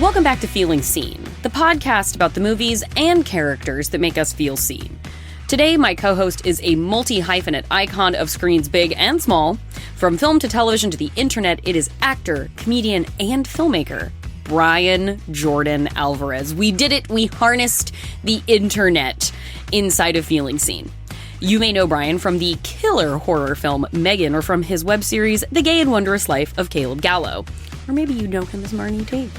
Welcome back to Feeling Seen, the podcast about the movies and characters that make us feel seen. Today, my co-host is a multi-hyphenate icon of screens big and small. From film to television to the internet, it is actor, comedian, and filmmaker, Brian Jordan Alvarez. We did it. We harnessed the internet inside of Feeling Seen. You may know Brian from the killer horror film Megan, or from his web series The Gay and Wondrous Life of Caleb Gallo. Or maybe you know him as Marnie T.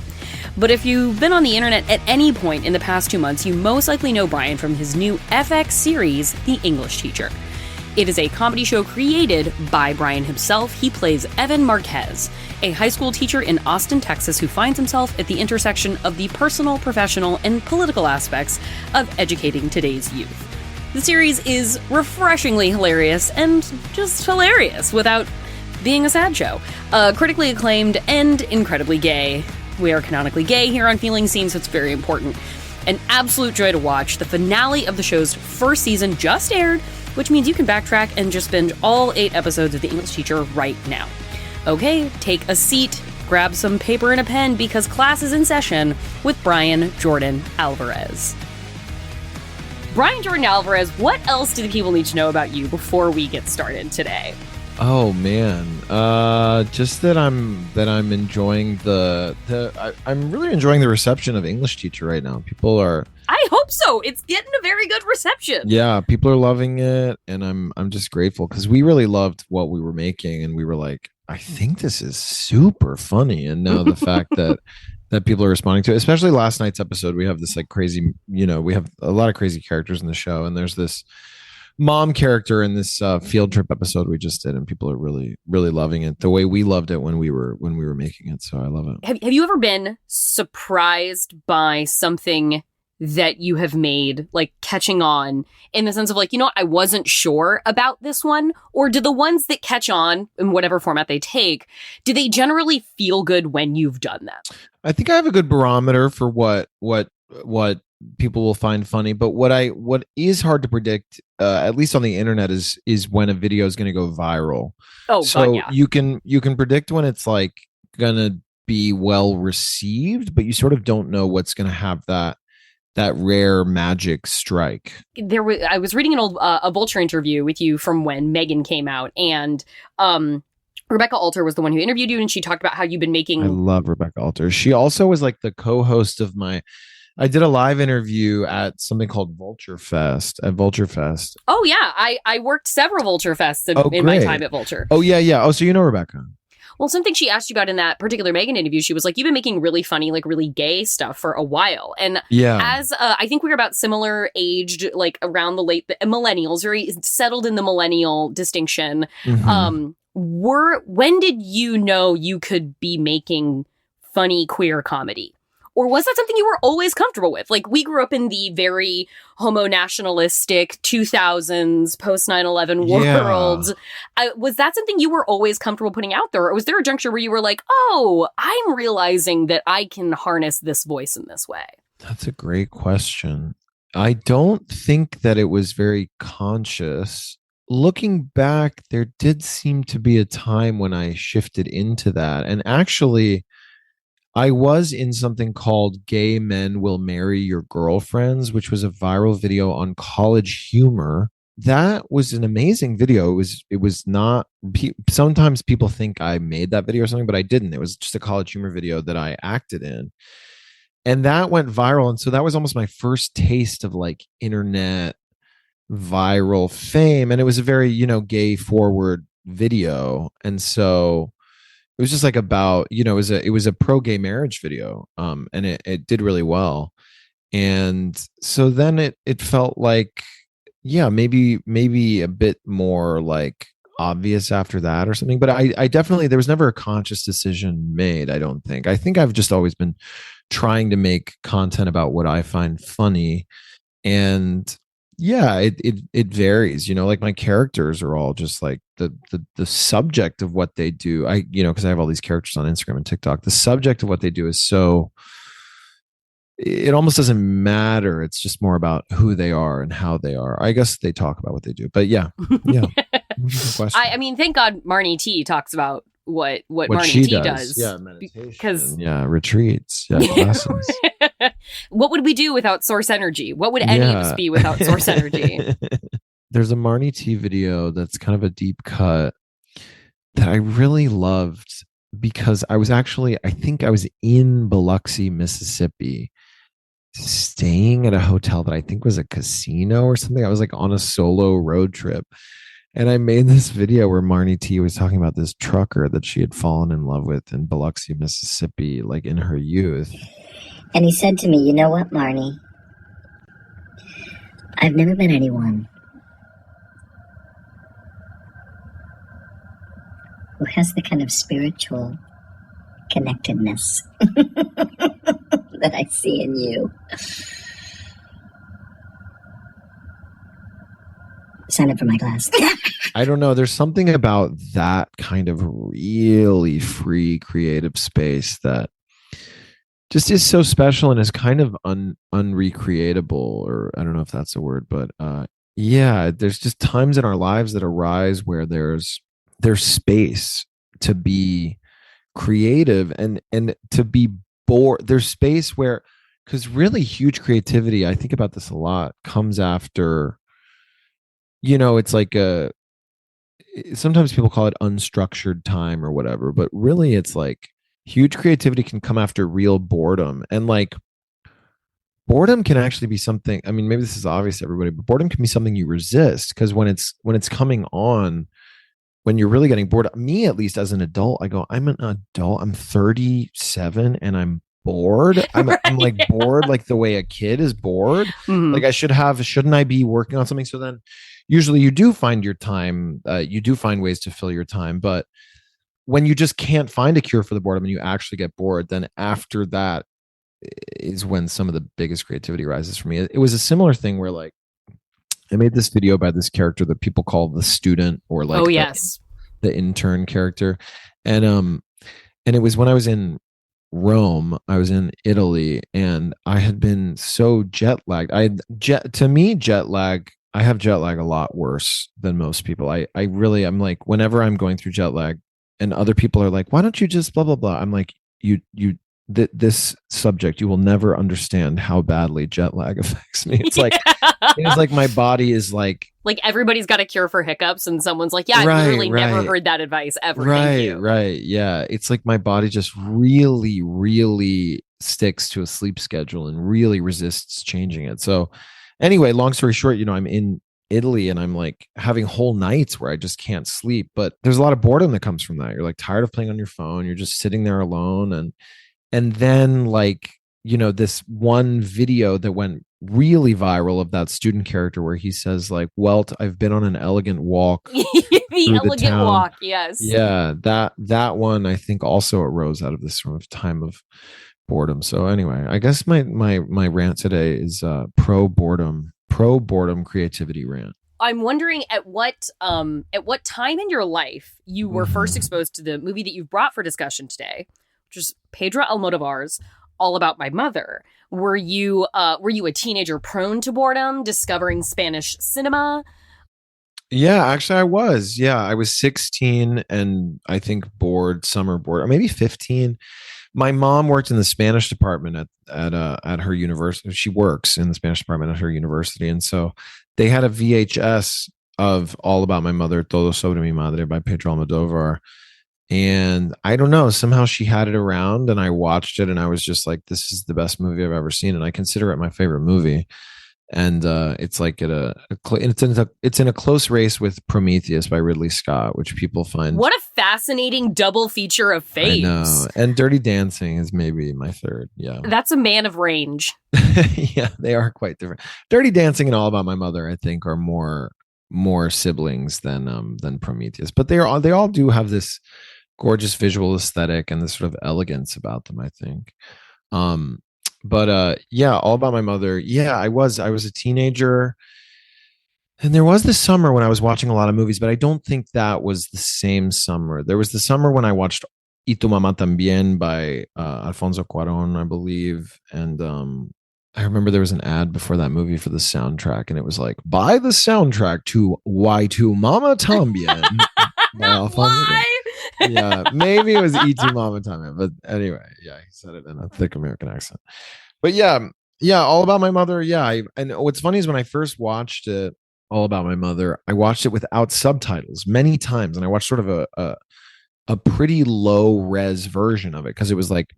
But if you've been on the internet at any point in the past 2 months, you most likely know Brian from his new FX series, The English Teacher. It is a comedy show created by Brian himself. He plays Evan Marquez, a high school teacher in Austin, Texas, who finds himself at the intersection of the personal, professional, and political aspects of educating today's youth. The series is refreshingly hilarious and just hilarious without being a sad show. Critically acclaimed and incredibly gay. We are canonically gay here on Feeling Seen, so it's very important. An absolute joy to watch. The finale of the show's first season just aired, which means you can backtrack and just binge all 8 episodes of The English Teacher right now. Okay, take a seat, grab some paper and a pen, because class is in session with Brian Jordan Alvarez. Brian Jordan Alvarez, what else do the people need to know about you before we get started today? Oh man, just that I'm enjoying I'm really enjoying the reception of English Teacher right now. People are. I hope so. It's getting a very good reception. Yeah, people are loving it, and I'm just grateful because we really loved what we were making, and we were like, I think this is super funny. And now the fact that people are responding to it, especially last night's episode, we have this like crazy, we have a lot of crazy characters in the show, and there's this mom character in this field trip episode we just did, and people are really loving it the way we loved it when we were making it. So I love it. Have you ever been surprised by something that you have made, like catching on, in the sense of like, I wasn't sure about this one? Or do the ones that catch on in whatever format they take, do they generally feel good when you've done that? I think I have a good barometer for what people will find funny, but what is hard to predict, at least on the internet, is when a video is going to go viral. Oh, so God, yeah. you can predict when it's like gonna be well received, but you sort of don't know what's going to have that rare magic strike. I was reading an old a Vulture interview with you from when Megan came out, and Rebecca Alter was the one who interviewed you, and she talked about how you've been making. I love Rebecca Alter. She also was like the co-host of I did a live interview at something called Vulture Fest. Oh yeah, I worked several Vulture Fests in my time at Vulture. Oh yeah. Oh, so you know Rebecca. Well, something she asked you about in that particular Megan interview, she was like, you've been making really funny, like really gay stuff for a while. And as I think we were about similar aged, like around the late millennials, very settled in the millennial distinction. Mm-hmm. When did you know you could be making funny queer comedy? Or was that something you were always comfortable with? Like, we grew up in the very homo-nationalistic 2000s, post 9/11 world. Was that something you were always comfortable putting out there? Or was there a juncture where you were like, oh, I'm realizing that I can harness this voice in this way? That's a great question. I don't think that it was very conscious. Looking back, there did seem to be a time when I shifted into that. And actually, I was in something called Gay Men Will Marry Your Girlfriends, which was a viral video on College Humor. That was an amazing video. It was not, sometimes people think I made that video or something, but I didn't. It was just a College Humor video that I acted in. And that went viral. And so that was almost my first taste of like internet viral fame. And it was a very, gay forward video. And so it was just like about, it was a pro-gay marriage video, and it did really well. And so then it felt like, maybe a bit more like obvious after that or something. But I definitely, there was never a conscious decision made, I don't think. I think I've just always been trying to make content about what I find funny. And it varies, like my characters are all just like the subject of what they do. Because I have all these characters on Instagram and TikTok. The subject of what they do is so, it almost doesn't matter. It's just more about who they are and how they are. I guess they talk about what they do, but yeah. I mean, thank God Marnie T talks about what What Marnie she T does. does. Yeah, Because meditation. Yeah, retreats. Yeah, classes. what would we do without source energy? What would any of us Yeah. be without source energy? There's a Marnie T video that's kind of a deep cut that I really loved because I think I was in Biloxi, Mississippi, staying at a hotel that I think was a casino or something. I was like on a solo road trip. And I made this video where Marnie T was talking about this trucker that she had fallen in love with in Biloxi, Mississippi, like in her youth. And he said to me, "You know what, Marnie? I've never met anyone who has the kind of spiritual connectedness that I see in you." Sign up for my class. I don't know. There's something about that kind of really free creative space that just is so special and is kind of unrecreatable, or I don't know if that's a word, but yeah, there's just times in our lives that arise where there's space to be creative and to be bored. There's space where, because really huge creativity, I think about this a lot, comes after, it's like sometimes people call it unstructured time or whatever, but really it's like huge creativity can come after real boredom. And like boredom can actually be something, I mean, maybe this is obvious to everybody, but boredom can be something you resist, because when it's coming on, when you're really getting bored, me at least as an adult, I go, I'm an adult, I'm 37 and I'm bored. I'm like bored like the way a kid is bored. Mhm. Like shouldn't I be working on something? So then usually you do find your time, you do find ways to fill your time. But when you just can't find a cure for the boredom and you actually get bored, then after that is when some of the biggest creativity rises for me. It was a similar thing where like I made this video by this character that people call the student, or like the intern character. And it was when I was in Rome, I was in Italy, and I had been so jet lagged. To me, jet lag, I have jet lag a lot worse than most people. I'm like, whenever I'm going through jet lag and other people are like, why don't you just blah, blah, blah? I'm like, this subject, you will never understand how badly jet lag affects me. It's like, it's like my body is like everybody's got a cure for hiccups, and someone's like, yeah, I've literally never heard that advice ever. Thank you. Right. Yeah. It's like my body just really, really sticks to a sleep schedule and really resists changing it. So anyway, long story short, I'm in Italy and I'm like having whole nights where I just can't sleep, but there's a lot of boredom that comes from that. You're like tired of playing on your phone. You're just sitting there alone. And then like, this one video that went really viral of that student character where he says like, "Welt, I've been on an elegant walk." The elegant walk, yes. Yeah, that one I think also arose out of this sort of time of boredom. So anyway, I guess my rant today is pro boredom creativity rant. I'm wondering at what time in your life you were first exposed to the movie that you've brought for discussion today, which is Pedro Almodovar's All About My Mother. Were you a teenager prone to boredom, discovering Spanish cinema? Yeah, actually I was. Yeah, I was 16 and I think summer bored, or maybe 15. My mom worked in the Spanish department at her university. She works in the Spanish department at her university, and so they had a VHS of All About My Mother, Todo Sobre Mi Madre by Pedro Almodovar. And I don't know, somehow she had it around and I watched it and I was just like, this is the best movie I've ever seen. And I consider it my favorite movie. And it's like it's in a close race with Prometheus by Ridley Scott, which people find. What a fascinating double feature of faves. I know. And Dirty Dancing is maybe my third. Yeah. That's a man of range. Yeah, they are quite different. Dirty Dancing and All About My Mother, I think, are more siblings than Prometheus. But they all do have this gorgeous visual aesthetic and this sort of elegance about them, I think. But yeah, All About My Mother. Yeah, I was a teenager, and there was this summer when I was watching a lot of movies, but I don't think that was the same summer. There was the summer when I watched Y Tu Mamá También by Alfonso Cuarón, I believe, and I remember there was an ad before that movie for the soundtrack, and it was like, buy the soundtrack to Y Tu Mamá También. Why? Yeah, maybe it was E.T. Mama Time, but anyway, yeah, he said it in a thick American accent. But yeah, All About My Mother. Yeah, and what's funny is when I first watched it, All About My Mother, I watched it without subtitles many times, and I watched sort of a pretty low res version of it because it was like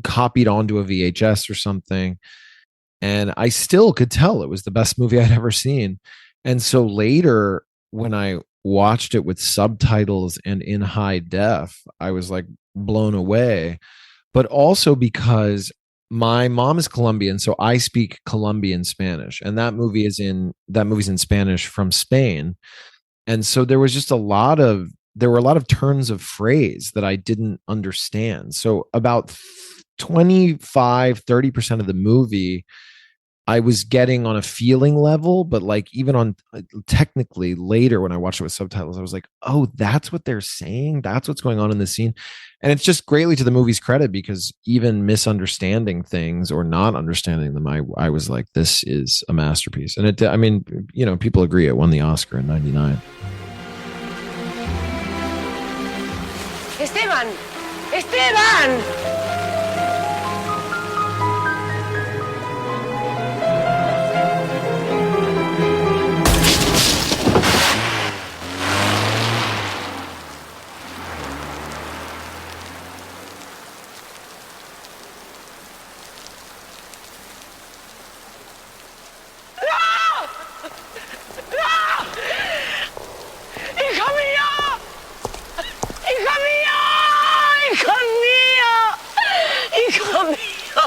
copied onto a VHS or something, and I still could tell it was the best movie I'd ever seen. And so later, when I watched it with subtitles and in high def, I was like blown away. But also because my mom is Colombian, so I speak Colombian Spanish, and that movie's in Spanish from Spain. And so there were a lot of turns of phrase that I didn't understand. So about 25-30% of the movie I was getting on a feeling level, but like even on technically later when I watched it with subtitles, I was like, oh, that's what they're saying. That's what's going on in the scene. And it's just greatly to the movie's credit because even misunderstanding things or not understanding them, I was like, this is a masterpiece. And I mean, people agree it won the Oscar in 99. Esteban! Esteban!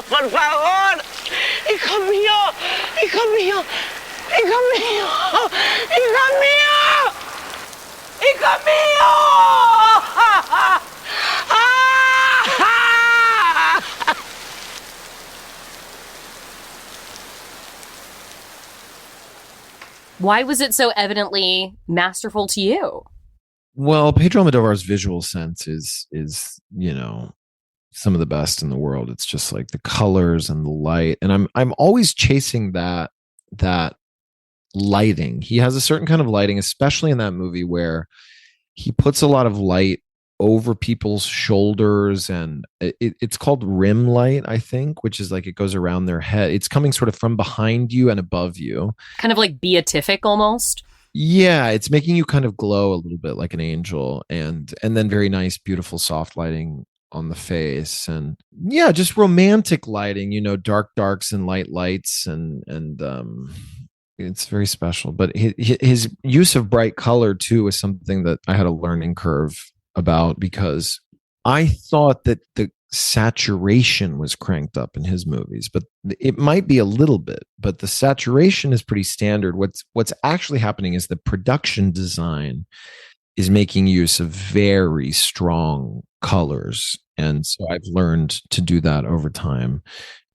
Por favor, hijo mío, hijo mío, hijo mío, hijo mío, hijo mío. Why was it so evidently masterful to you? Well, Pedro Almodovar's visual sense is some of the best in the world. It's just like the colors and the light, and I'm always chasing that lighting. He has a certain kind of lighting, especially in that movie where he puts a lot of light over people's shoulders, and it's called rim light, I think, which is like it goes around their head. It's coming sort of from behind you and above you, kind of like beatific almost. Yeah, it's making you kind of glow a little bit like an angel, and then very nice, beautiful, soft lighting on the face, and yeah, just romantic lighting, dark darks and light lights, and it's very special. But his use of bright color too is something that I had a learning curve about, because I thought that the saturation was cranked up in his movies, but it might be a little bit, but the saturation is pretty standard. What's actually happening is the production design is making use of very strong colors. And so I've learned to do that over time,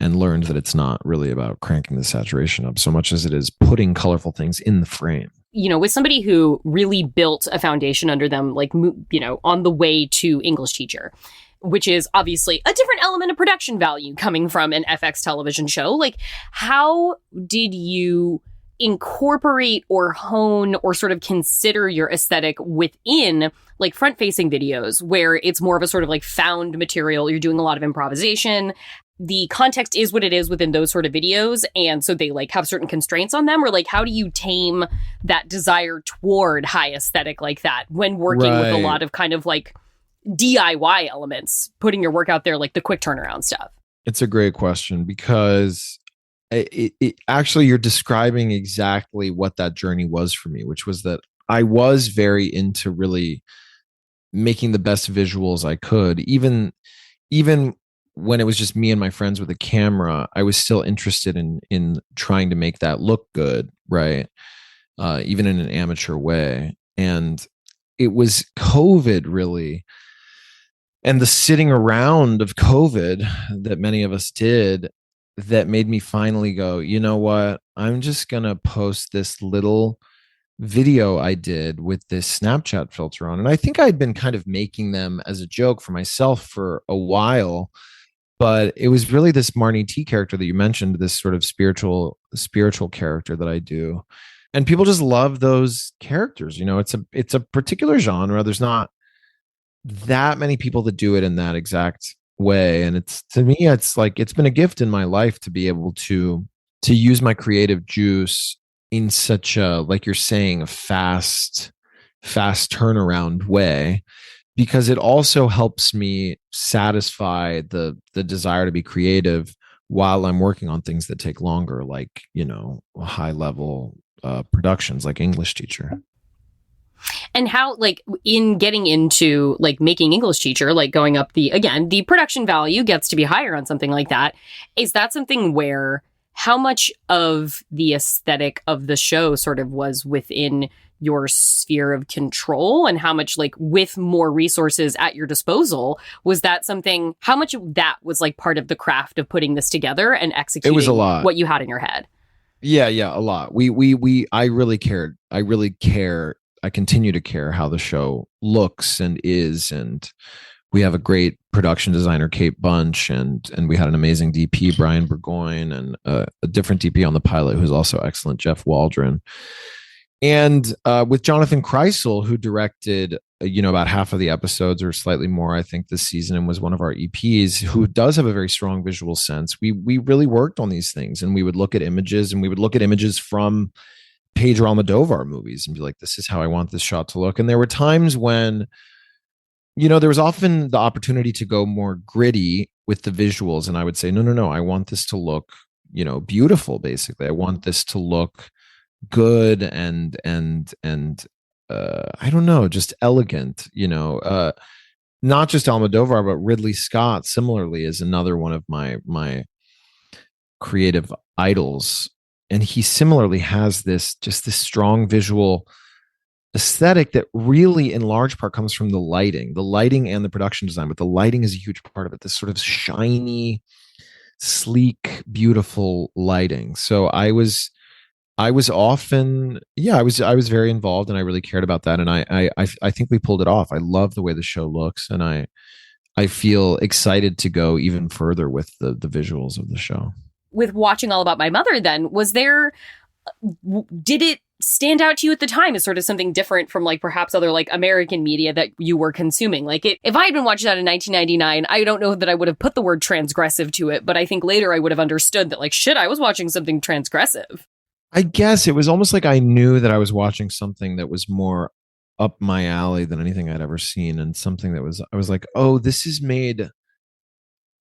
and learned that it's not really about cranking the saturation up so much as it is putting colorful things in the frame. With somebody who really built a foundation under them, like, on the way to English teacher, which is obviously a different element of production value coming from an FX television show. Like, how did you incorporate or hone or sort of consider your aesthetic within like front-facing videos where it's more of a sort of like found material? You're doing a lot of improvisation. The context is what it is within those sort of videos, and so they like have certain constraints on them, or like how do you tame that desire toward high aesthetic like that when working with a lot of kind of like DIY elements, putting your work out there, like the quick turnaround stuff? It's a great question, because it actually, you're describing exactly what that journey was for me, which was that I was very into really making the best visuals I could. Even when it was just me and my friends with a camera, I was still interested in trying to make that look good, right? Even in an amateur way. And it was COVID, really, and the sitting around of COVID that many of us did, that made me finally go, you know what? I'm just going to post this little video I did with this Snapchat filter on. And I think I'd been kind of making them as a joke for myself for a while, but it was really this Marnie T character that you mentioned, this sort of spiritual character that I do. And people just love those characters. It's a particular genre. There's not that many people that do it in that exact way. And it's, to me, it's like, it's been a gift in my life to be able to use my creative juice in such a, like you're saying, a fast turnaround way, because it also helps me satisfy the desire to be creative while I'm working on things that take longer, like, high level productions like English Teacher. And how, like, in getting into like making English Teacher, like going up the production value gets to be higher on something like that. Is that something where how much of the aesthetic of the show sort of was within your sphere of control, and how much, like, with more resources at your disposal, was that something, how much of that was like part of the craft of putting this together and executing It was a lot. What you had in your head? Yeah, a lot. I really cared. I really care. I continue to care how the show looks and is, and we have a great production designer, Kate Bunch, and we had an amazing DP, Brian Burgoyne, and a different DP on the pilot who's also excellent, Jeff Waldron. And with Jonathan Kreisel, who directed, about half of the episodes or slightly more, I think, this season, and was one of our EPs, who does have a very strong visual sense. We really worked on these things, and we would look at images, from Pedro Almodovar movies and be like, this is how I want this shot to look. And there were times when, there was often the opportunity to go more gritty with the visuals. And I would say, no, I want this to look, beautiful. Basically, I want this to look good and I don't know, just elegant, not just Almodovar, but Ridley Scott similarly is another one of my creative idols. And he similarly has this strong visual aesthetic that really in large part comes from the lighting and the production design, but the lighting is a huge part of it. This sort of shiny, sleek, beautiful lighting. So I was often, I was very involved, and I really cared about that. And I think we pulled it off. I love the way the show looks, and I feel excited to go even further with the visuals of the show. With watching All About My Mother, then, did it stand out to you at the time as sort of something different from, like, perhaps other, like, American media that you were consuming? Like, if I had been watching that in 1999, I don't know that I would have put the word transgressive to it, but I think later I would have understood that, like, shit, I was watching something transgressive. I guess it was almost like I knew that I was watching something that was more up my alley than anything I'd ever seen, and something that I was like, oh, this is made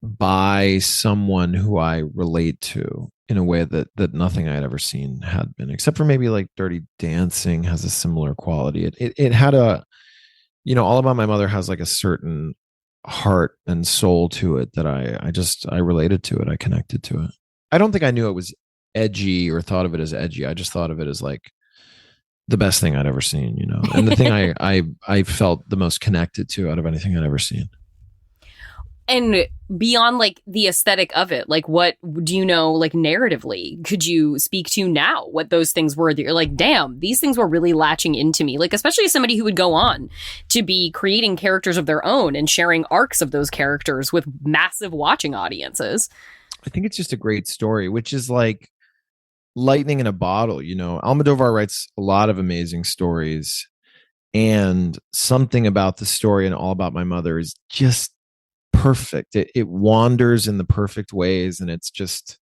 by someone who I relate to in a way that nothing I had ever seen had been, except for maybe like Dirty Dancing has a similar quality. It had a, All About My Mother has like a certain heart and soul to it that I related to it. I connected to it. I don't think I knew it was edgy or thought of it as edgy. I just thought of it as like the best thing I'd ever seen, and the thing I felt the most connected to out of anything I'd ever seen. And beyond, like, the aesthetic of it, like, what do you know, like, narratively, could you speak to now what those things were that you're like, damn, these things were really latching into me? Like, especially as somebody who would go on to be creating characters of their own and sharing arcs of those characters with massive watching audiences. I think it's just a great story, which is like lightning in a bottle. Almodovar writes a lot of amazing stories, and something about the story and All About My Mother is just perfect. It wanders in the perfect ways, and it's just,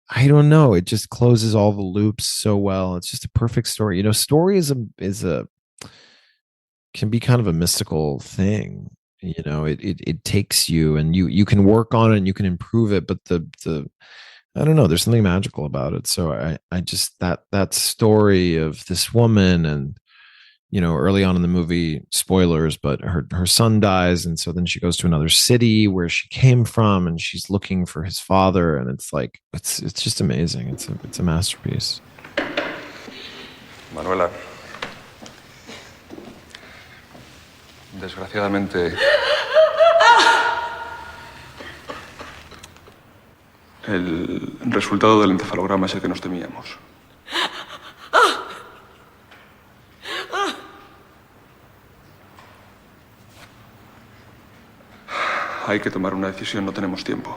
I don't know, it just closes all the loops so well. It's just a perfect story. Story is a can be kind of a mystical thing. It takes you, and you can work on it and you can improve it, but the I don't know, there's something magical about it. So I just, that story of this woman, and early on in the movie, spoilers, but her son dies, and so then she goes to another city where she came from, and she's looking for his father, and it's like, it's just amazing. It's a masterpiece. Manuela, desgraciadamente, el resultado del encefalograma es el que nos temíamos. Hay que tomar una decisión, no tenemos tiempo.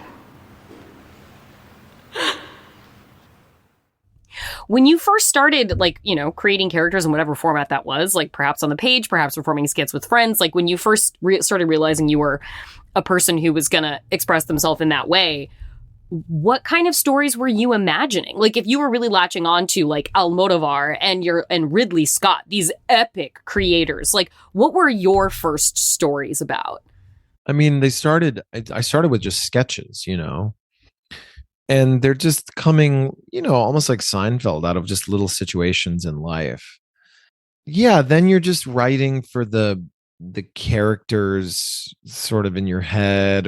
When you first started, like, you know, creating characters in whatever format that was, like perhaps on the page, perhaps performing skits with friends, like when you first started realizing you were a person who was going to express themselves in that way, what kind of stories were you imagining? Like, if you were really latching on to like Almodovar and Ridley Scott, these epic creators, like what were your first stories about? I mean, I started with just sketches, you know, and they're just coming, you know, almost like Seinfeld, out of just little situations in life. Yeah, then you're just writing for the characters sort of in your head,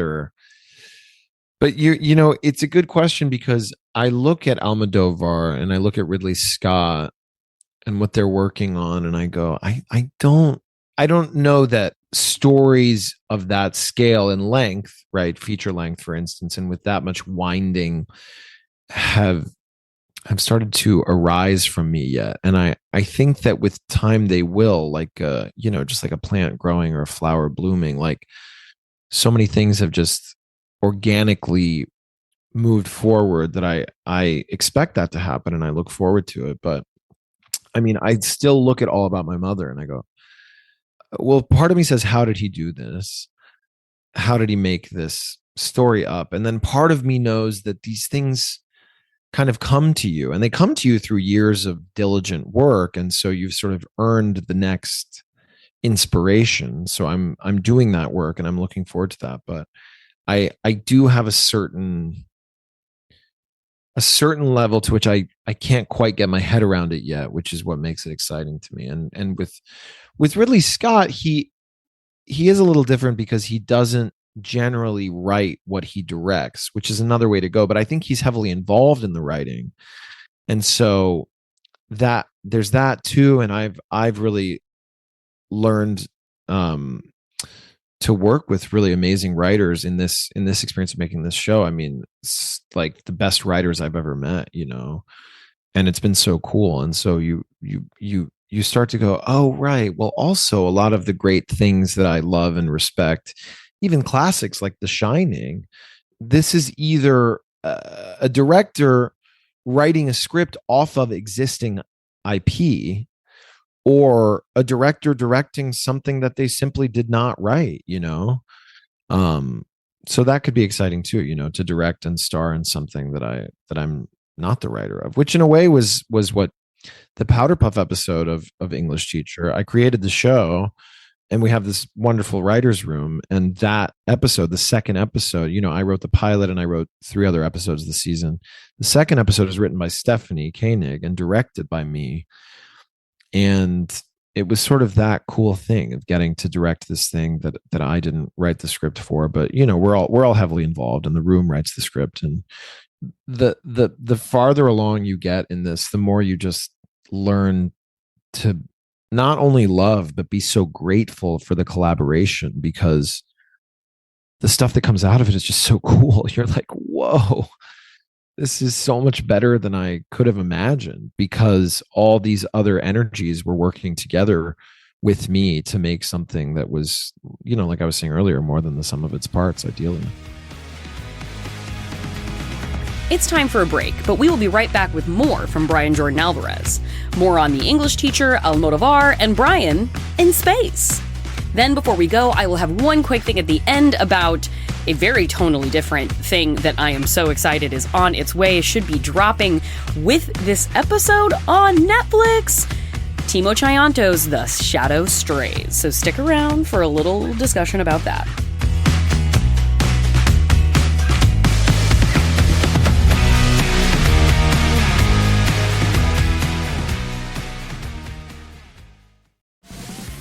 but you know, it's a good question, because I look at Almodovar and I look at Ridley Scott and what they're working on, and I go, I don't know that stories of that scale and length, right, feature length, for instance, and with that much winding, have started to arise from me yet. And I think that with time they will, like you know, just like a plant growing or a flower blooming, like so many things have just organically moved forward that I expect that to happen, and I look forward to it. But I mean, I still look at All About My Mother and I go, well, part of me says, how did he do this? How did he make this story up? And then part of me knows that these things kind of come to you, and they come to you through years of diligent work. And so you've sort of earned the next inspiration. So I'm doing that work and I'm looking forward to that. But I do have a certain level to which I can't quite get my head around it yet, which is what makes it exciting to me. And with Ridley Scott, he is a little different because he doesn't generally write what he directs, which is another way to go. But I think he's heavily involved in the writing, and so that there's that too. And I've really learned to work with really amazing writers in this experience of making this show. I mean, it's like the best writers I've ever met, you know, and it's been so cool. And so you start to go, oh, right. Well, also a lot of the great things that I love and respect, even classics like The Shining, this is either a director writing a script off of existing IP, or a director directing something that they simply did not write, you know? So that could be exciting too, you know, to direct and star in something that I'm not the writer of, which in a way was what the Powder Puff episode of English Teacher. I created the show, and we have this wonderful writer's room. And that episode, the second episode, you know, I wrote the pilot and I wrote 3 other episodes this season. The second episode is written by Stephanie Koenig and directed by me. And it was sort of that cool thing of getting to direct this thing that I didn't write the script for, but you know, we're all heavily involved, and the room writes the script. And the farther along you get in this, the more you just learn to not only love, but be so grateful for the collaboration, because the stuff that comes out of it is just so cool. You're like, whoa, this is so much better than I could have imagined, because all these other energies were working together with me to make something that was, you know, like I was saying earlier, more than the sum of its parts, ideally. It's time for a break, but we will be right back with more from Brian Jordan Alvarez. More on The English Teacher, Almodovar, and Brian in space. Then before we go, I will have one quick thing at the end about a very tonally different thing that I am so excited is on its way. It should be dropping with this episode on Netflix. Timo Chianto's The Shadow Strays. So stick around for a little discussion about that.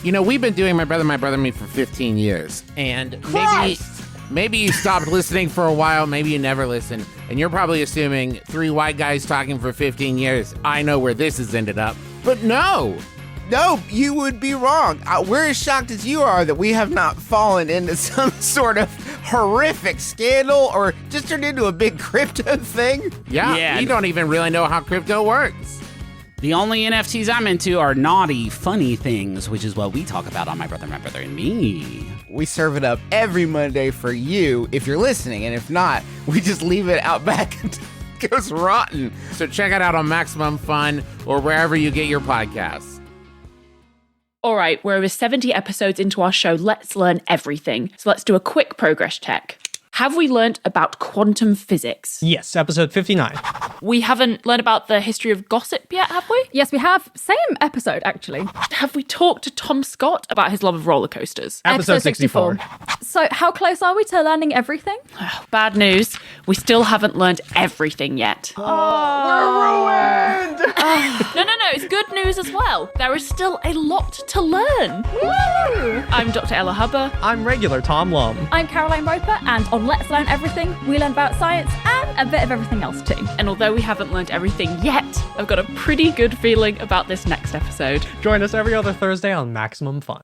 You know, we've been doing My Brother, Me for 15 years. And maybe you stopped listening for a while. Maybe you never listened. And you're probably assuming 3 white guys talking for 15 years. I know where this has ended up. But no, you would be wrong. We're as shocked as you are that we have not fallen into some sort of horrific scandal or just turned into a big crypto thing. Yeah, we don't even really know how crypto works. The only NFTs I'm into are naughty, funny things, which is what we talk about on My Brother, and Me. We serve it up every Monday for you if you're listening, and if not, we just leave it out back It goes rotten. So check it out on Maximum Fun or wherever you get your podcasts. All right, we're over 70 episodes into our show. Let's learn everything. So let's do a quick progress check. Have we learned about quantum physics? Yes, episode 59. We haven't learned about the history of gossip yet, have we? Yes, we have. Same episode, actually. Have we talked to Tom Scott about his love of roller coasters? Episode 64. So how close are we to learning everything? Bad news. We still haven't learned everything yet. We're ruined! No. It's good news as well. There is still a lot to learn. Woo! I'm Dr. Ella Hubber. I'm regular Tom Lum. I'm Caroline Roper, and on Let's Learn Everything, we learn about science and a bit of everything else too. And although we haven't learned everything yet, I've got a pretty good feeling about this next episode. Join us every other Thursday on Maximum Fun.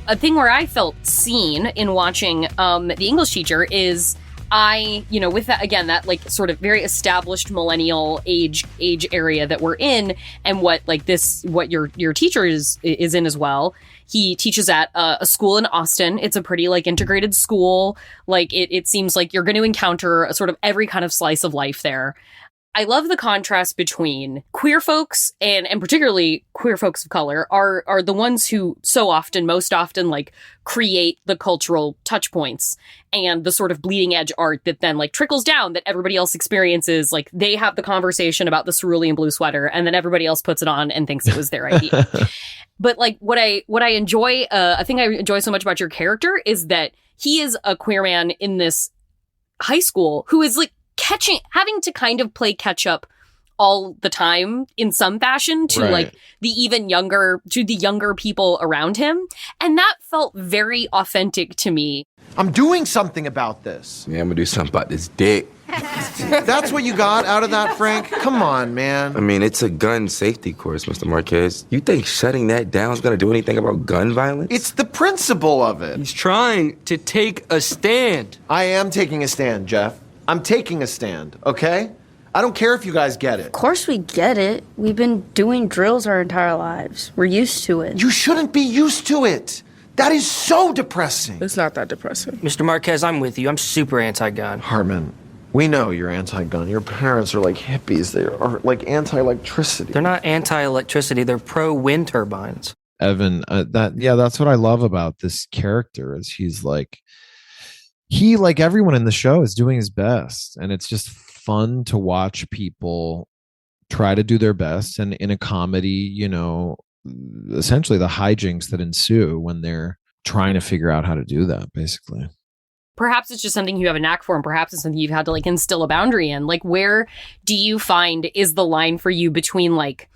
A thing where I felt seen in watching The English Teacher is with that, again, that like sort of very established millennial age area that we're in, and what your teacher is in as well. He teaches at a school in Austin. It's a pretty like integrated school. Like it seems like you're going to encounter a sort of every kind of slice of life there. I love the contrast between queer folks and particularly queer folks of color are the ones who most often like create the cultural touch points and the sort of bleeding edge art that then like trickles down that everybody else experiences. Like they have the conversation about the cerulean blue sweater and then everybody else puts it on and thinks it was their idea. But like what I enjoy, I think I enjoy so much about your character is that he is a queer man in this high school who is like having to kind of play catch up all the time in some fashion to like the younger people around him. And that felt very authentic to me. I'm doing something about this. Yeah, I'm gonna do something about this dick. That's what you got out of that, Frank? Come on, man. I mean, it's a gun safety course, Mr. Marquez. You think shutting that down is gonna do anything about gun violence? It's the principle of it. He's trying to take a stand. I am taking a stand, Jeff. I'm taking a stand, okay? I don't care if you guys get it. Of course we get it. We've been doing drills our entire lives. We're used to it. You shouldn't be used to it. That is so depressing. It's not that depressing. Mr. Marquez, I'm with you. I'm super anti-gun. Hartman, we know you're anti-gun. Your parents are like hippies. They are like anti-electricity. They're not anti-electricity. They're pro-wind turbines. Evan, that's what I love about this character is he, like everyone in the show, is doing his best, and it's just fun to watch people try to do their best. And in a comedy, essentially the hijinks that ensue when they're trying to figure out how to do that, basically. Perhaps it's just something you have a knack for, and perhaps it's something you've had to like instill a boundary in. Like, where do you find is the line for you between like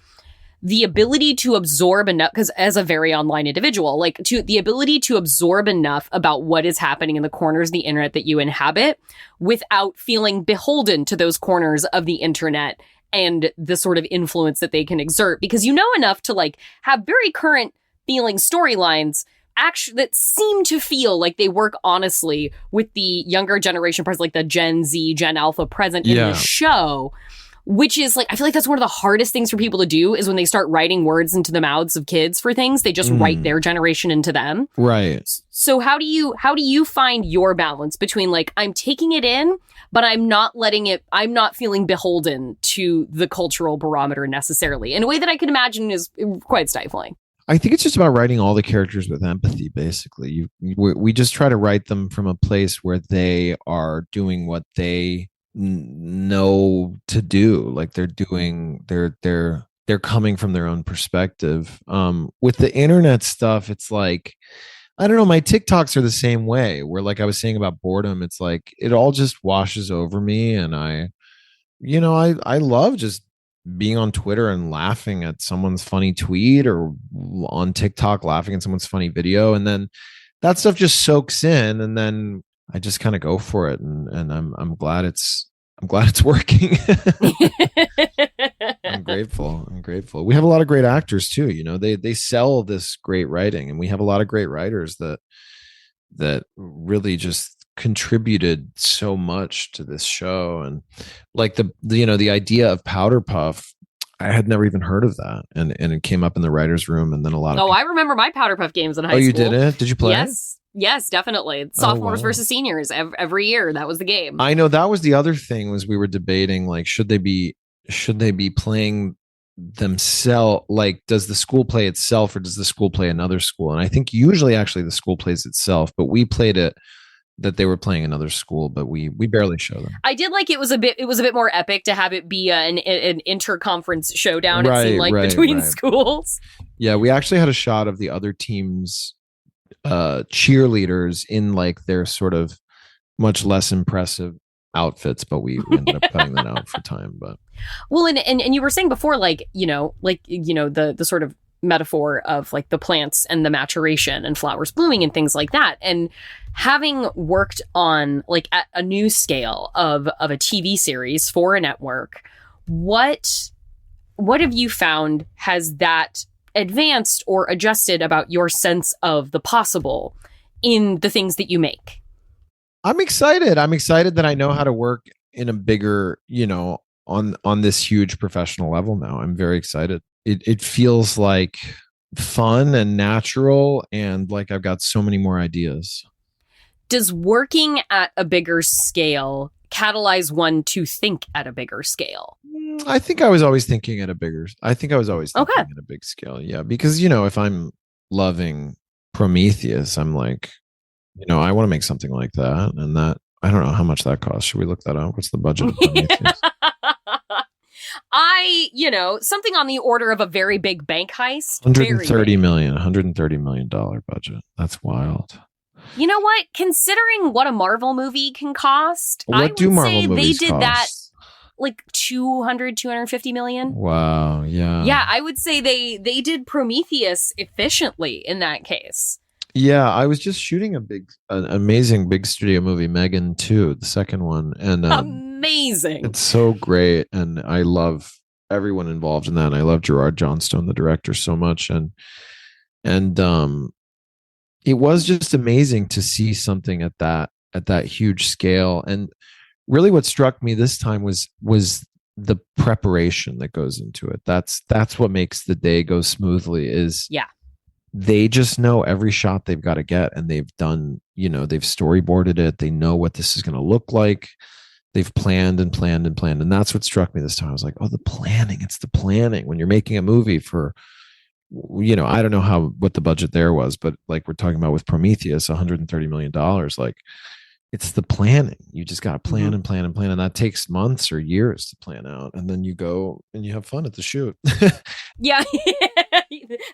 the ability to absorb enough, because as a very online individual, the ability to absorb enough about what is happening in the corners of the internet that you inhabit without feeling beholden to those corners of the internet and the sort of influence that they can exert, because you know enough to like have very current feeling storylines actually that seem to feel like they work honestly with the younger generation present, like the Gen Z, Gen Alpha present in the show. Which is like, I feel like that's one of the hardest things for people to do is when they start writing words into the mouths of kids for things, they just write their generation into them. Right. So how do you find your balance between like, I'm taking it in, but I'm not feeling beholden to the cultural barometer necessarily in a way that I can imagine is quite stifling. I think it's just about writing all the characters with empathy, basically. We just try to write them from a place where they are doing what they know to do, like they're coming from their own perspective. With the internet stuff, it's like, I don't know, my TikToks are the same way, where like I was saying about boredom, it's like it all just washes over me, and I love just being on Twitter and laughing at someone's funny tweet, or on TikTok laughing at someone's funny video, and then that stuff just soaks in, and then I just kind of go for it, and I'm glad it's working. I'm grateful. We have a lot of great actors too. They sell this great writing, and we have a lot of great writers that really just contributed so much to this show. And like the idea of Powder Puff, I had never even heard of that, and it came up in the writers' room, and then a lot of I remember my Powder Puff games in high school. Oh, you did it? Did you play? Yes. Yes, definitely. Sophomores wow. versus seniors every year. That was the game. I know that was the other thing was we were debating like should they be playing themselves, like does the school play itself or does the school play another school? And I think usually actually the school plays itself, but we played it that they were playing another school, but we barely show them. I did like it was a bit more epic to have it be an interconference showdown. It seemed like between schools. Yeah, we actually had a shot of the other team's cheerleaders in like their sort of much less impressive outfits, but we ended up cutting that out for time. But well, and you were saying before, the sort of metaphor of like the plants and the maturation and flowers blooming and things like that. And having worked on like at a new scale of a TV series for a network, what have you found has that advanced or adjusted about your sense of the possible in the things that you make? I'm excited that I know how to work in a bigger, on this huge professional level now. I'm very excited. It feels like fun and natural and like I've got so many more ideas. Does working at a bigger scale catalyze one to think at a bigger scale? I think I was always thinking at a big scale. Yeah. Because, if I'm loving Prometheus, I'm like, I want to make something like that. And that, I don't know how much that costs. Should we look that up? What's the budget of Prometheus? Something on the order of a very big bank heist. $130 million budget. That's wild. You know what? Considering what a Marvel movie can cost, what do Marvel movies they did cost? That like 250 million. Wow. Yeah. Yeah, I would say they did Prometheus efficiently in that case. Yeah, I was just shooting an amazing big studio movie, Megan 2, the second one, and amazing. It's so great, and I love everyone involved in that. And I love Gerard Johnstone, the director, so much, and it was just amazing to see something at that huge scale. And really, what struck me this time was the preparation that goes into it. That's what makes the day go smoothly. They just know every shot they've got to get, and they've done, they've storyboarded it. They know what this is going to look like. They've planned and planned and planned. And that's what struck me this time. I was like, oh, the planning. It's the planning. When you're making a movie for, I don't know what the budget there was, but like we're talking about with Prometheus, $130 million, like it's the planning. You just got to plan and plan and plan. And that takes months or years to plan out. And then you go and you have fun at the shoot. Yeah.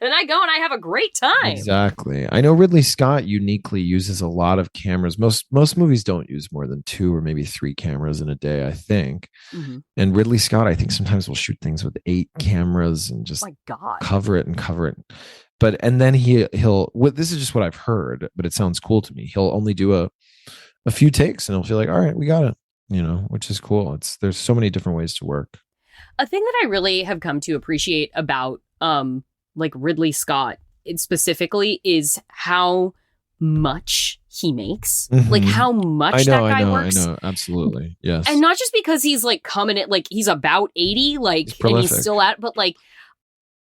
And I go and I have a great time. Exactly. I know Ridley Scott uniquely uses a lot of cameras. Most movies don't use more than 2 or maybe 3 cameras in a day, I think. Mm-hmm. And Ridley Scott, I think sometimes will shoot things with 8 cameras and just cover it. But and then he'll this is just what I've heard, but it sounds cool to me. He'll only do a few takes and he'll feel like, all right, we got it, which is cool. There's so many different ways to work. A thing that I really have come to appreciate about like Ridley Scott specifically is how much he makes, like how much that guy works. I know, absolutely, yes. And not just because he's like coming at like he's about 80, like and he's still at, but like,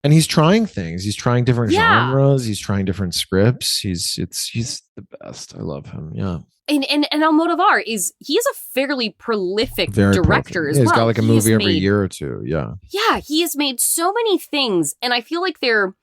and he's trying things. He's trying different genres. He's trying different scripts. He's the best. I love him. Yeah. And Almodovar he is a fairly prolific director as well. He's got like a movie every year or two. Yeah. Yeah, he has made so many things, and I feel like there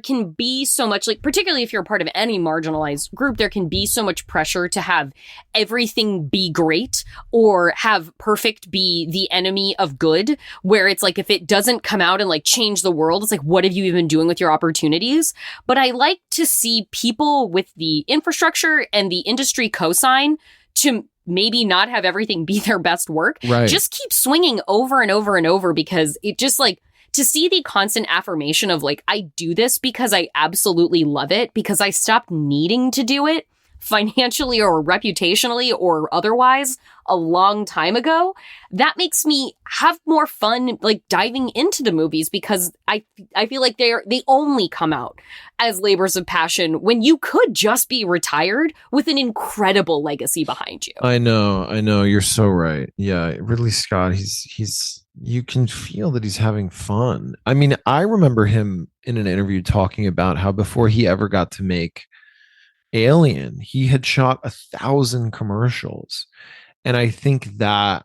can be so much, like particularly if you're a part of any marginalized group, there can be so much pressure to have everything be great or have perfect be the enemy of good, where it's like if it doesn't come out and like change the world, it's like what have you even doing with your opportunities? But I like to see people with the infrastructure and the industry cosign to maybe not have everything be their best work. Right. Just keep swinging over and over and over, because it just like to see the constant affirmation of like, I do this because I absolutely love it, because I stopped needing to do it financially or reputationally or otherwise a long time ago. That makes me have more fun like diving into the movies, because I feel like they only come out as labors of passion when you could just be retired with an incredible legacy behind you. I know, you're so right. Yeah, Ridley Scott, he's you can feel that he's having fun. I mean, I remember him in an interview talking about how before he ever got to make Alien, he had shot 1,000 commercials. And I think that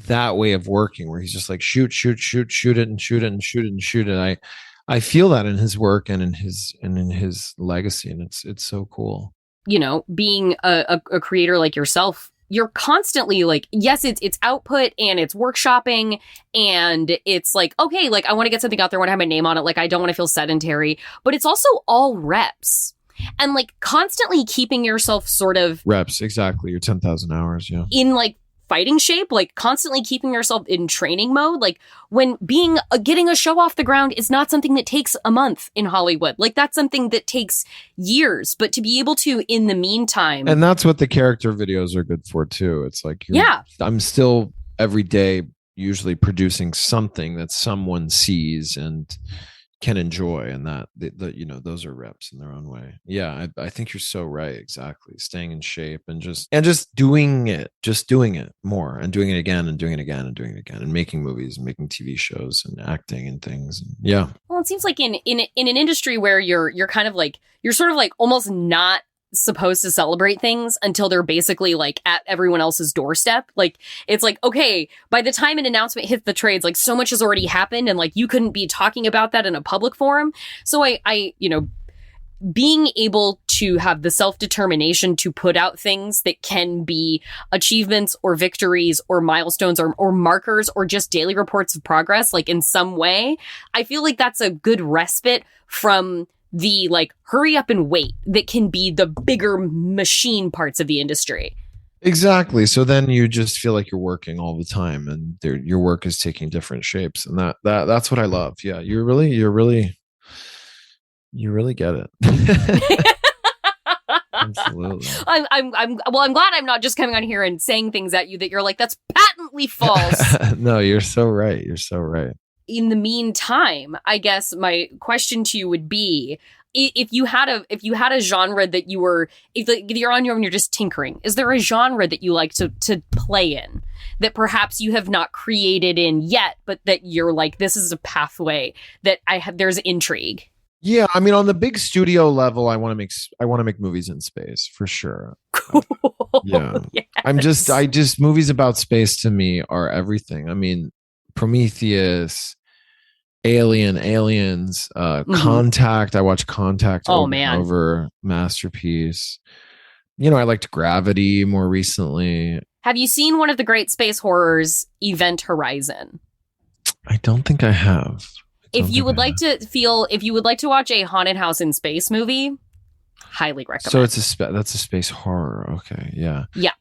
way of working where he's just like shoot it and shoot it and shoot it and shoot it. I feel that in his work and in his legacy, and it's so cool. You know, being a creator like yourself, you're constantly like, yes, it's output and it's workshopping and it's like, okay, like I want to get something out there, I want to have my name on it, like I don't want to feel sedentary, but it's also all reps. And like constantly keeping yourself sort of reps, exactly, your 10,000 hours, yeah, in like fighting shape, like constantly keeping yourself in training mode. Like when getting a show off the ground is not something that takes a month in Hollywood. Like that's something that takes years, but to be able to, in the meantime. And that's what the character videos are good for too. It's like, I'm still every day usually producing something that someone sees and can enjoy, and that those are reps in their own way. Yeah, I think you're so right. Exactly, staying in shape and just doing it more and doing it again and doing it again and doing it again and making movies and making TV shows and acting and things. And yeah. Well, it seems like in an industry where you're kind of like, you're sort of like almost not supposed to celebrate things until they're basically like at everyone else's doorstep. Like it's like, okay, by the time an announcement hits the trades, like so much has already happened and like you couldn't be talking about that in a public forum. So I being able to have the self-determination to put out things that can be achievements or victories or milestones or markers or just daily reports of progress, like in some way, I feel like that's a good respite from the like hurry up and wait that can be the bigger machine parts of the industry. Exactly. So then you just feel like you're working all the time and your work is taking different shapes. And that's what I love. Yeah. You really get it. Absolutely. I'm glad I'm not just coming on here and saying things at you that you're like, that's patently false. No, you're so right. You're so right. In the meantime, I guess my question to you would be, if you had a genre that if you're on your own, you're just tinkering, is there a genre that you like to play in that perhaps you have not created in yet, but that you're like, this is a pathway that there's intrigue? Yeah, I mean, on the big studio level, I want to make movies in space for sure. Cool. Yeah. Yes. Movies about space to me are everything. I mean, Prometheus, Aliens, Contact. I watched Contact over and over. Masterpiece. I liked Gravity more recently. Have you seen one of the great space horrors, Event Horizon? I don't think I have. If you would like to watch a haunted house in space movie, highly recommend. So that's a space horror. Okay, yeah. Yeah.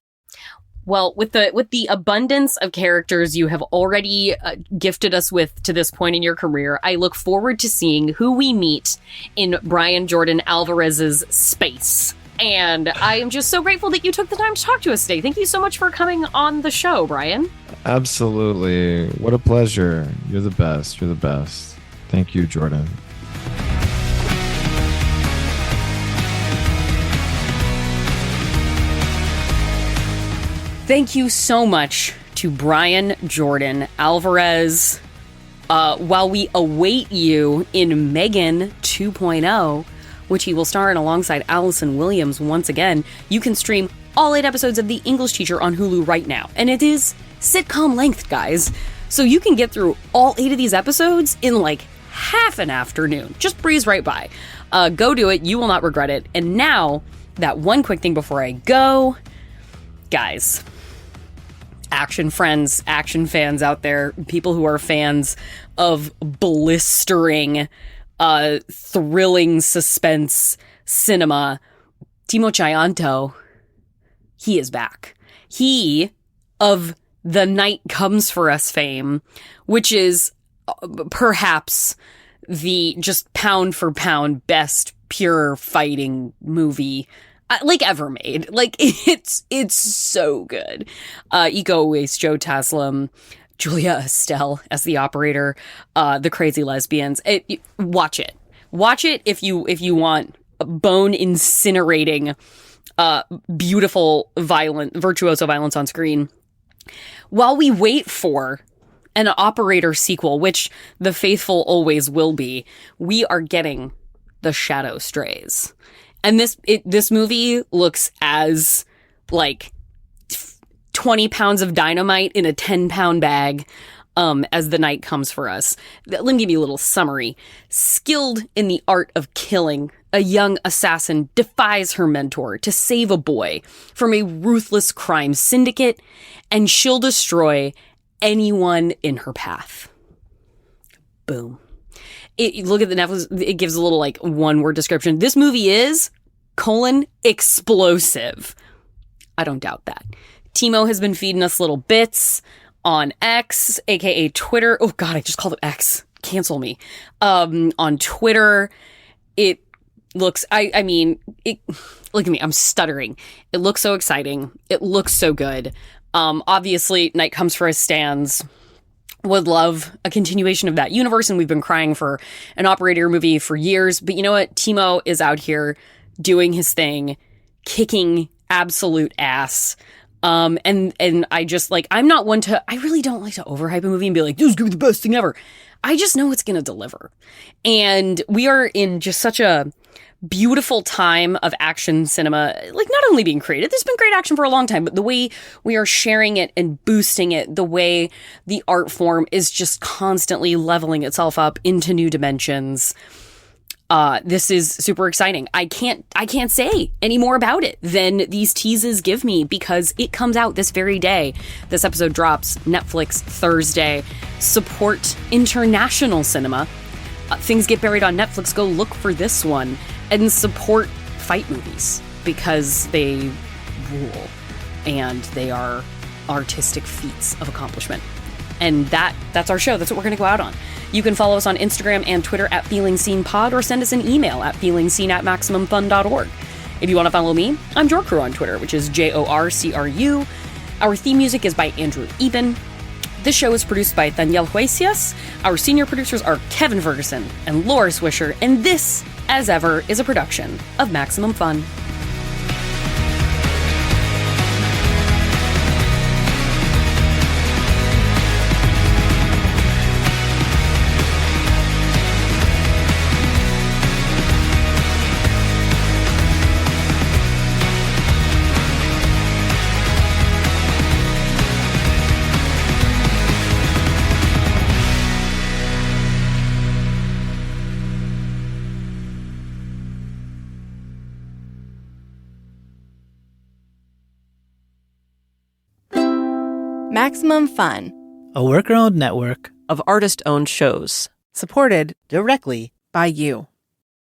Well, with the abundance of characters you have already gifted us with to this point in your career, I look forward to seeing who we meet in Brian Jordan Alvarez's space. And I am just so grateful that you took the time to talk to us today. Thank you so much for coming on the show, Brian. Absolutely. What a pleasure. You're the best. You're the best. Thank you, Jordan. Thank you so much to Brian Jordan Alvarez. While we await you in Megan 2.0, which he will star in alongside Allison Williams once again, you can stream all 8 episodes of The English Teacher on Hulu right now. And it is sitcom length, guys. So you can get through all 8 of these episodes in like half an afternoon. Just breeze right by. Go do it. You will not regret it. And now, that one quick thing before I go. Guys, action friends, action fans out there, people who are fans of blistering, thrilling suspense cinema, Timo Chianto, he is back. He, of The Night Comes For Us fame, which is perhaps the just pound for pound best pure fighting movie like ever made. Like it's so good. Iko Uwais, Joe Taslim, Julia Estelle as the operator, the crazy lesbians. Watch it if you want bone incinerating, beautiful, violent, virtuoso violence on screen. While we wait for an operator sequel, which the faithful always will be, we are getting The Shadow Strays. And this movie looks as like 20 pounds of dynamite in a 10-pound bag as the night comes for us. Let me give you a little summary. Skilled in the art of killing, a young assassin defies her mentor to save a boy from a ruthless crime syndicate, and she'll destroy anyone in her path. Boom. Look at the Netflix, it gives a little like one-word description. This movie is, explosive. I don't doubt that. Timo has been feeding us little bits on X, aka Twitter. Oh God, I just called it X. Cancel me. On Twitter, it looks, look at me, I'm stuttering. It looks so exciting. It looks so good. Obviously, Night Comes for Us stands. Would love a continuation of that universe, and we've been crying for an Operator movie for years. But you know what? Timo is out here doing his thing, kicking absolute ass. And I just like, I really don't like to overhype a movie and be like, this is gonna be the best thing ever. I just know it's gonna deliver. And we are in just such a beautiful time of action cinema, like not only being created, there's been great action for a long time, but the way we are sharing it and boosting it, the way the art form is just constantly leveling itself up into new dimensions. This is super exciting. I can't say any more about it than these teases give me, because it comes out this very day. This episode drops Netflix Thursday. Support international cinema. Things get buried on Netflix. Go look for this one and support fight movies, because they rule and they are artistic feats of accomplishment. And that's our show. That's what we're going to go out on. You can follow us on Instagram and Twitter at FeelingSeenPod, or send us an email at feelingseen@MaximumFun.org. If you want to follow me, I'm Jorcru on Twitter, which is JORCRU. Our theme music is by Andrew Eben. This show is produced by Daniel Huesias. Our senior producers are Kevin Ferguson and Laura Swisher, and this, as ever, is a production of Maximum Fun. Maximum Fun, a worker-owned network of artist-owned shows, supported directly by you.